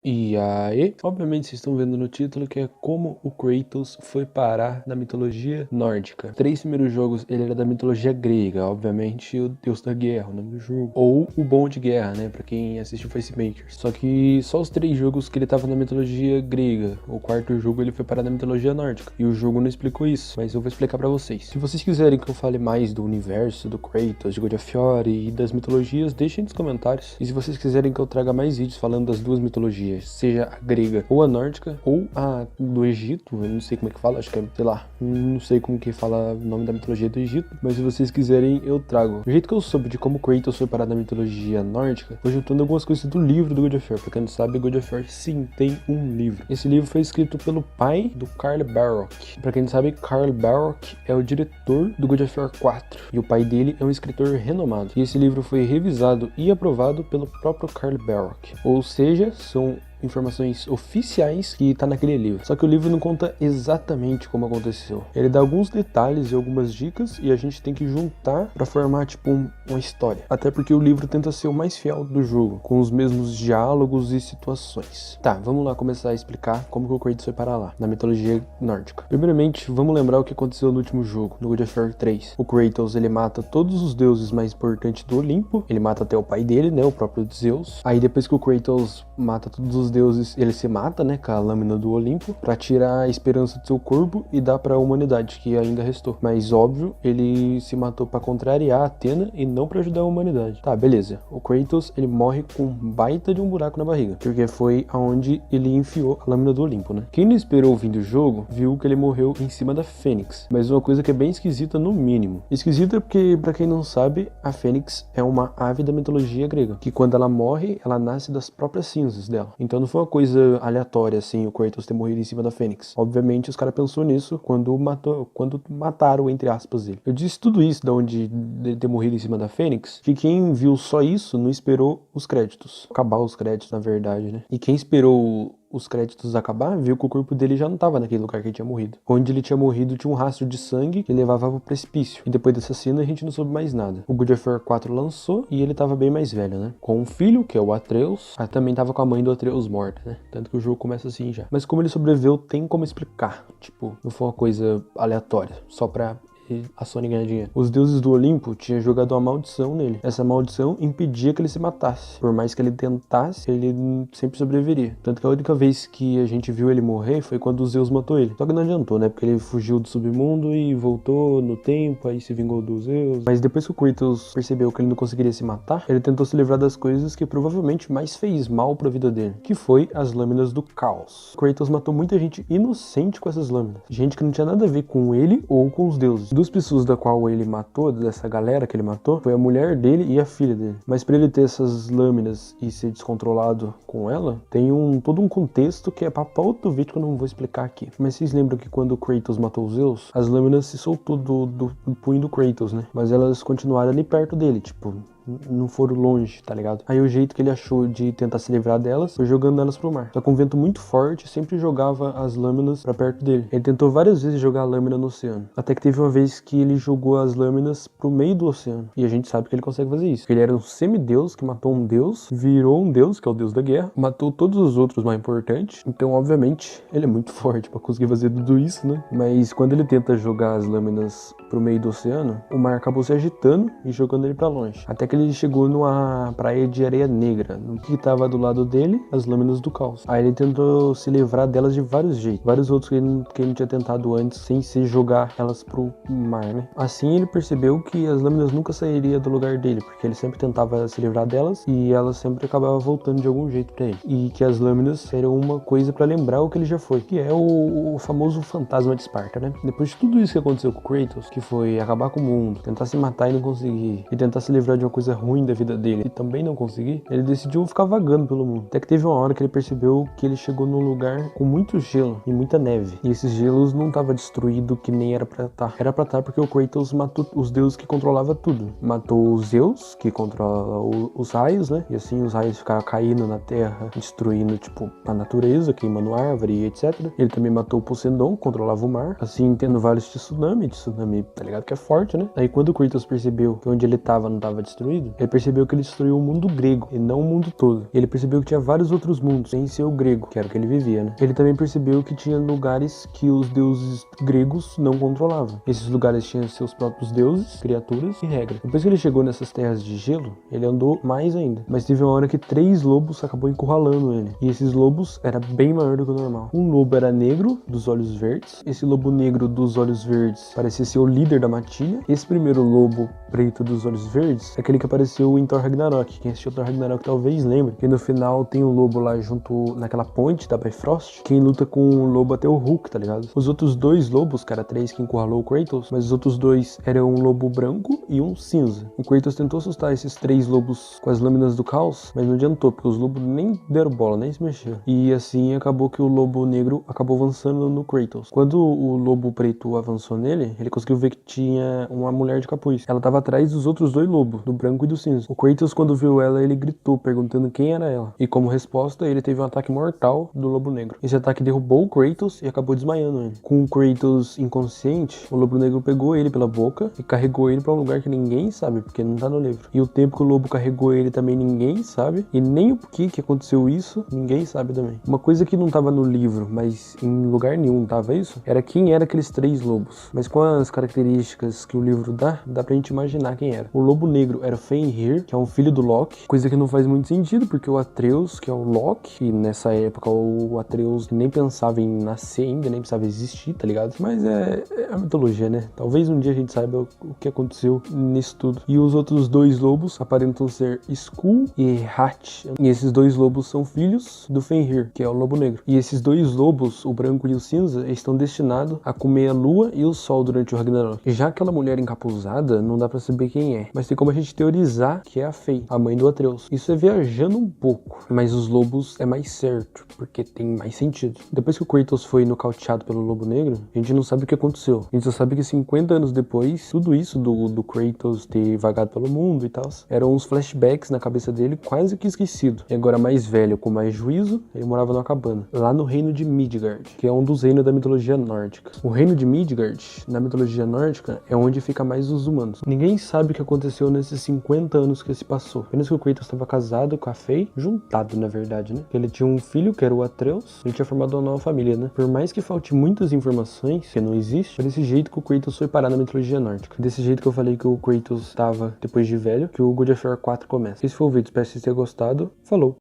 E aí, obviamente vocês estão vendo no título que é como o Kratos foi parar na mitologia nórdica. Três primeiros jogos ele era da mitologia grega, obviamente o deus da guerra, o nome do jogo. Ou o bom de guerra, né, pra quem assistiu Facemakers. Só que só os três jogos que ele tava na mitologia grega. O quarto jogo ele foi parar na mitologia nórdica. E o jogo não explicou isso, mas eu vou explicar pra vocês. Se vocês quiserem que eu fale mais do universo, do Kratos, de God of War e das mitologias, deixem nos comentários. E se vocês quiserem que eu traga mais vídeos falando das duas mitologias, seja a grega ou a nórdica, ou a do Egito, eu não sei como é que fala, acho que é, sei lá, não sei como que fala o nome da mitologia do Egito, mas se vocês quiserem eu trago. O jeito que eu soube de como Kratos foi parar na mitologia nórdica, foi juntando algumas coisas do livro do God of War. Pra quem não sabe, God of War sim tem um livro. Esse livro foi escrito pelo pai do Carl Barlog. Pra quem não sabe, Carl Barlog é o diretor do God of War 4 e o pai dele é um escritor renomado. E esse livro foi revisado e aprovado pelo próprio Carl Barlog. Ou seja, são informações oficiais que tá naquele livro. Só que o livro não conta exatamente como aconteceu. Ele dá alguns detalhes e algumas dicas e a gente tem que juntar pra formar tipo uma história. Até porque o livro tenta ser o mais fiel do jogo, com os mesmos diálogos e situações. Tá, vamos lá começar a explicar como que o Kratos foi parar lá, na mitologia nórdica. Primeiramente, vamos lembrar o que aconteceu no último jogo, no God of War 3. O Kratos, ele mata todos os deuses mais importantes do Olimpo. Ele mata até o pai dele, né, o próprio Zeus. Aí depois que o Kratos mata todos os deuses, ele se mata, né, com a lâmina do Olimpo, pra tirar a esperança do seu corpo e dar pra humanidade, que ainda restou. Mas, óbvio, ele se matou pra contrariar a Atena e não pra ajudar a humanidade. Tá, beleza. O Kratos, ele morre com um baita de um buraco na barriga, porque foi aonde ele enfiou a lâmina do Olimpo, né? Quem não esperou o fim do jogo, viu que ele morreu em cima da Fênix. Mas uma coisa que é bem esquisita, no mínimo. Esquisita porque, pra quem não sabe, a Fênix é uma ave da mitologia grega, que quando ela morre, ela nasce das próprias cinzas dela. Então não foi uma coisa aleatória, assim, o Kratos ter morrido em cima da Fênix. Obviamente, os caras pensou nisso quando mataram, entre aspas, ele. Eu disse tudo isso de onde ele ter morrido em cima da Fênix, que quem viu só isso não esperou os créditos. Acabar os créditos, na verdade, né? E quem esperou os créditos acabar, viu que o corpo dele já não estava naquele lugar que ele tinha morrido. Onde ele tinha morrido tinha um rastro de sangue que levava pro precipício. E depois dessa cena a gente não soube mais nada. O God of War 4 lançou e ele tava bem mais velho, né? Com um filho, que é o Atreus. Aí também tava com a mãe do Atreus morta, né? Tanto que o jogo começa assim já. Mas como ele sobreviveu, tem como explicar. Tipo, não foi uma coisa aleatória, só pra a Sony ganhar dinheiro. Os deuses do Olimpo tinham jogado uma maldição nele. Essa maldição impedia que ele se matasse. Por mais que ele tentasse, ele sempre sobreviveria. Tanto que a única vez que a gente viu ele morrer foi quando o Zeus matou ele. Só que não adiantou, né? Porque ele fugiu do submundo e voltou no tempo, aí se vingou do Zeus. Mas depois que o Kratos percebeu que ele não conseguiria se matar, ele tentou se livrar das coisas que provavelmente mais fez mal pra vida dele, que foi as lâminas do caos. O Kratos matou muita gente inocente com essas lâminas. Gente que não tinha nada a ver com ele ou com os deuses. Duas pessoas da qual ele matou, dessa galera que ele matou, foi a mulher dele e a filha dele. Mas pra ele ter essas lâminas e ser descontrolado com ela, tem todo um contexto que é pra outro vídeo que eu não vou explicar aqui. Mas vocês lembram que quando o Kratos matou os Zeus, as lâminas se soltou do punho do Kratos, né? Mas elas continuaram ali perto dele, tipo, não foram longe, tá ligado? Aí o jeito que ele achou de tentar se livrar delas foi jogando elas pro mar. Só com um vento muito forte, sempre jogava as lâminas pra perto dele. Ele tentou várias vezes jogar a lâmina no oceano. Até que teve uma vez que ele jogou as lâminas pro meio do oceano. E a gente sabe que ele consegue fazer isso. Ele era um semideus que matou um deus, virou um deus, que é o deus da guerra, matou todos os outros mais importantes. Então, obviamente, ele é muito forte pra conseguir fazer tudo isso, né? Mas quando ele tenta jogar as lâminas pro meio do oceano, o mar acabou se agitando e jogando ele pra longe. Até que ele chegou numa praia de areia negra, no que tava do lado dele, as lâminas do caos. Aí ele tentou se livrar delas de vários jeitos, vários outros que ele não tinha tentado antes, sem se jogar elas pro mar, né? Assim ele percebeu que as lâminas nunca sairiam do lugar dele, porque ele sempre tentava se livrar delas e elas sempre acabavam voltando de algum jeito pra ele. E que as lâminas eram uma coisa pra lembrar o que ele já foi, que é o famoso fantasma de Esparta, né? Depois de tudo isso que aconteceu com o Kratos, que foi acabar com o mundo, tentar se matar e não conseguir, e tentar se livrar de uma coisa ruim da vida dele e também não conseguir, ele decidiu ficar vagando pelo mundo. Até que teve uma hora que ele percebeu que ele chegou num lugar com muito gelo e muita neve. E esses gelos não tava destruído que nem era pra estar. Era pra estar porque o Kratos matou os deuses que controlava tudo. Matou os Zeus, que controla os raios, né? E assim os raios ficaram caindo na terra, destruindo, tipo, a natureza, queimando árvore e etc. Ele também matou o Poseidon, que controlava o mar. Assim, tendo vários tsunami, tá ligado? Que é forte, né? Aí quando o Kratos percebeu que onde ele tava não tava destruído, destruído, ele percebeu que ele destruiu o mundo grego e não o mundo todo. Ele percebeu que tinha vários outros mundos, sem ser o grego, que era o que ele vivia, né? Ele também percebeu que tinha lugares que os deuses gregos não controlavam. Esses lugares tinham seus próprios deuses, criaturas e regras. Depois que ele chegou nessas terras de gelo, ele andou mais ainda. Mas teve uma hora que 3 lobos acabou encurralando ele. E esses lobos era bem maior do que o normal. Um lobo era negro, dos olhos verdes. Esse lobo negro dos olhos verdes parecia ser o líder da matilha. Esse primeiro lobo preto dos olhos verdes é aquele que apareceu em Thor Ragnarok. Quem assistiu Thor Ragnarok talvez lembre que no final tem um lobo lá junto naquela ponte da Bifrost. Quem luta com o lobo até o Hulk, tá ligado? Os outros 2 lobos, cara, 3 que encurralou o Kratos, mas os outros 2 eram um lobo branco e um cinza. O Kratos tentou assustar esses 3 lobos com as lâminas do caos, mas não adiantou, porque os lobos nem deram bola, nem se mexeram. E assim acabou que o lobo negro acabou avançando no Kratos. Quando o lobo preto avançou nele, ele conseguiu ver que tinha uma mulher de capuz. Ela tava atrás dos outros 2 lobos, do branco e do cinza. O Kratos, quando viu ela, ele gritou, perguntando quem era ela. E como resposta, ele teve um ataque mortal do lobo negro. Esse ataque derrubou o Kratos e acabou desmaiando ele. Com o Kratos inconsciente, o lobo negro pegou ele pela boca e carregou ele pra um lugar que ninguém sabe, porque não tá no livro. E o tempo que o lobo carregou ele também ninguém sabe. E nem o que aconteceu isso, ninguém sabe também. Uma coisa que não tava no livro, mas em lugar nenhum tava isso, era quem era aqueles 3 lobos. Mas com as características que o livro dá pra gente imaginar quem era. O lobo negro era Fenrir, que é um filho do Loki, coisa que não faz muito sentido, porque o Atreus, que é o Loki, e nessa época o Atreus nem pensava em nascer ainda, nem precisava existir, tá ligado? Mas é a mitologia, né? Talvez um dia a gente saiba o que aconteceu nisso tudo. E os outros 2 lobos aparentam ser Skull e Hat. E esses 2 lobos são filhos do Fenrir, que é o lobo negro. E esses 2 lobos, o branco e o cinza, estão destinados a comer a lua e o sol durante o Ragnarok. E já aquela mulher encapuzada, não dá pra saber quem é. Mas tem como a gente teorizar que é a Fei, a mãe do Atreus. Isso é viajando um pouco, mas os lobos é mais certo, porque tem mais sentido. Depois que o Kratos foi nocauteado pelo lobo negro, a gente não sabe o que aconteceu. A gente só sabe que 50 anos depois, tudo isso do Kratos ter vagado pelo mundo e tal, eram uns flashbacks na cabeça dele, quase que esquecido. E agora mais velho, com mais juízo, ele morava numa cabana, lá no reino de Midgard, que é um dos reinos da mitologia nórdica. O reino de Midgard, na mitologia nórdica, é onde fica mais os humanos. Ninguém sabe o que aconteceu nesses 50 anos que se passou. Apenas que o Kratos estava casado com a Fei, juntado na verdade, né? Ele tinha um filho, que era o Atreus, ele tinha formado uma nova família, né? Por mais que falte muitas informações, que não existe, é desse jeito que o Kratos foi parar na mitologia nórdica. Desse jeito que eu falei que o Kratos estava depois de velho, que o God of War 4 começa. Esse foi o vídeo, espero que vocês tenham gostado. Falou!